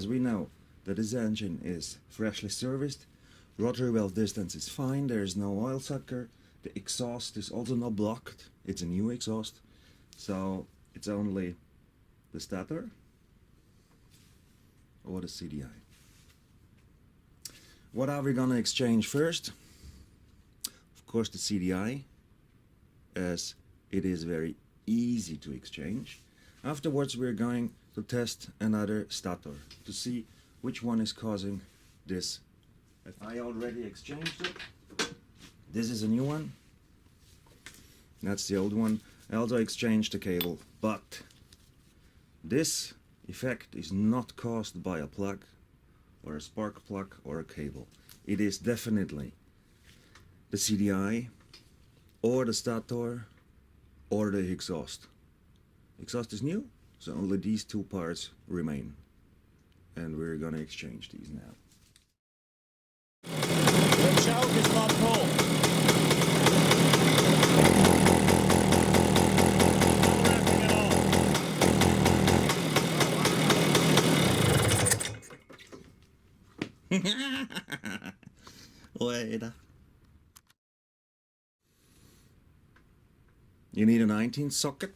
as we know that this engine is freshly serviced, rotary valve distance is fine, there is no oil sucker, the exhaust is also not blocked, it's a new exhaust, so it's only the stator or the CDI. What are we gonna exchange first? Of course the CDI, as it is very easy to exchange. Afterwards we're going to test another stator to see which one is causing this. I already exchanged it. This is a new one. That's the old one. I also exchanged the cable, but this effect is not caused by a plug or a spark plug or a cable. It is definitely the CDI or the stator or the exhaust. Exhaust is new, so only these two parts remain. And we're gonna exchange these now. The choke is not full. No revving at all. Wait. You need a 19 socket.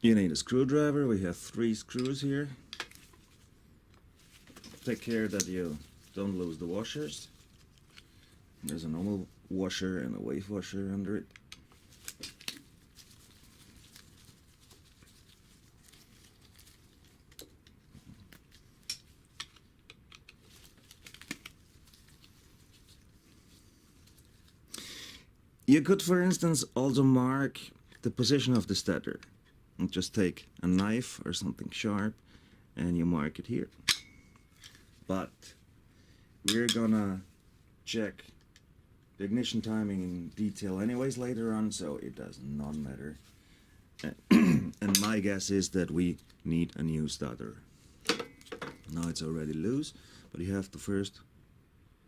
You need a screwdriver. We have 3 screws here. Take care that you don't lose the washers. There's a normal washer and a wave washer under it. You could, for instance, also mark the position of the stator. And just take a knife or something sharp and you mark it here. But we're gonna check the ignition timing in detail anyways later on, so it does not matter. And my guess is that we need a new stator. Now it's already loose, but you have to first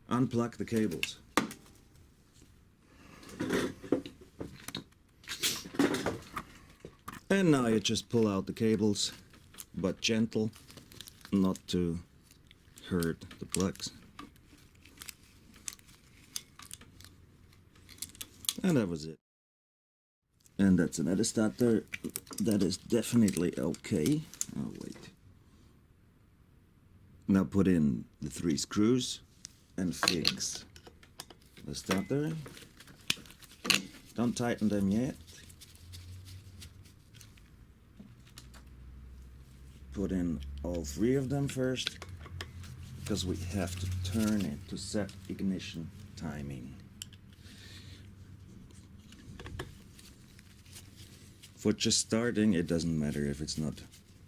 unplug the cables. And now you just pull out the cables, but gentle, not to hurt the plugs. And that was it. And that's another stator that is definitely okay. Oh wait. Now put in the 3 screws and fix the stator. Don't tighten them yet. Put in all 3 of them first, because we have to turn it to set ignition timing. For just starting, it doesn't matter if it's not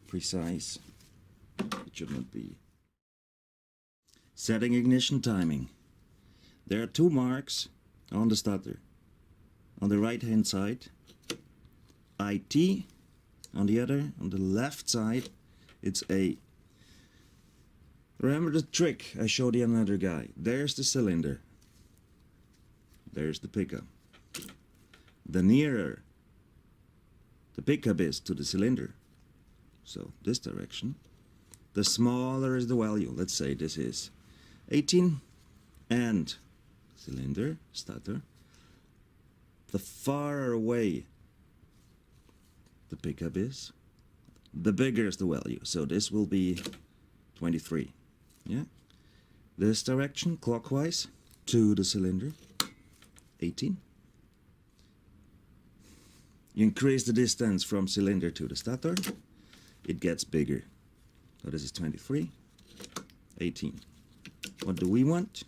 precise. It should not be. Setting ignition timing. There are 2 marks on the stator. On the right hand side, IT. On the other, on the left side, it's A. Remember the trick I showed the other guy. There's the cylinder. There's the pickup. The nearer the pickup is to the cylinder, so this direction, the smaller is the value. Let's say this is 18 and cylinder, stator. The farther away the pickup is, the bigger is the value. So this will be 23. Yeah. This direction, clockwise, to the cylinder, 18. You increase the distance from cylinder to the stator, it gets bigger. So this is 23, 18. What do we want?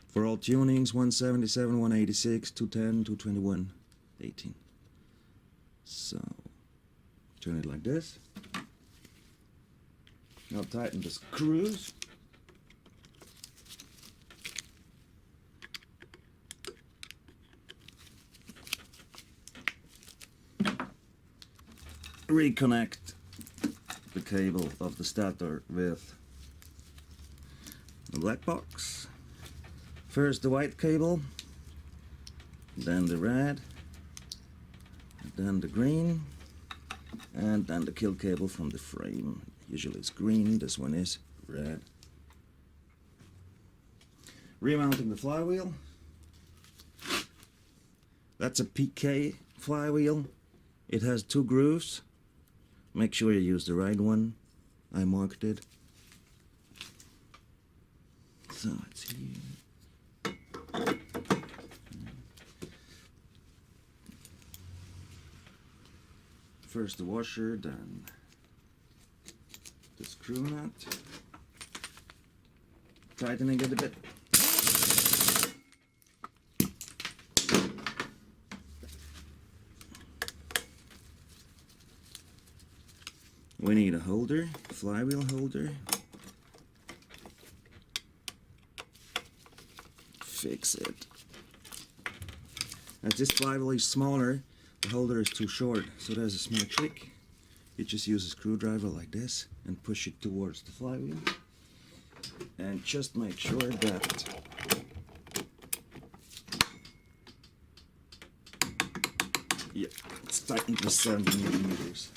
For all tunings, 177, 186, 210, 221, 18. So, turn it like this. Now tighten the screws. reconnect the cable of the stator with the black box. First the white cable, then the red, then the green, and then the kill cable from the frame. Usually it's green, this one is red. Remounting the flywheel. That's a PK flywheel. It has 2 grooves. Make sure you use the right one. I marked it. So it's here. First the washer, then the screw nut. Tightening it a bit. We need a holder, flywheel holder. Fix it. As this flywheel is smaller, the holder is too short, so there's a small trick. You just use a screwdriver like this and push it towards the flywheel. And just make sure that it's tightened to 7 millimeters.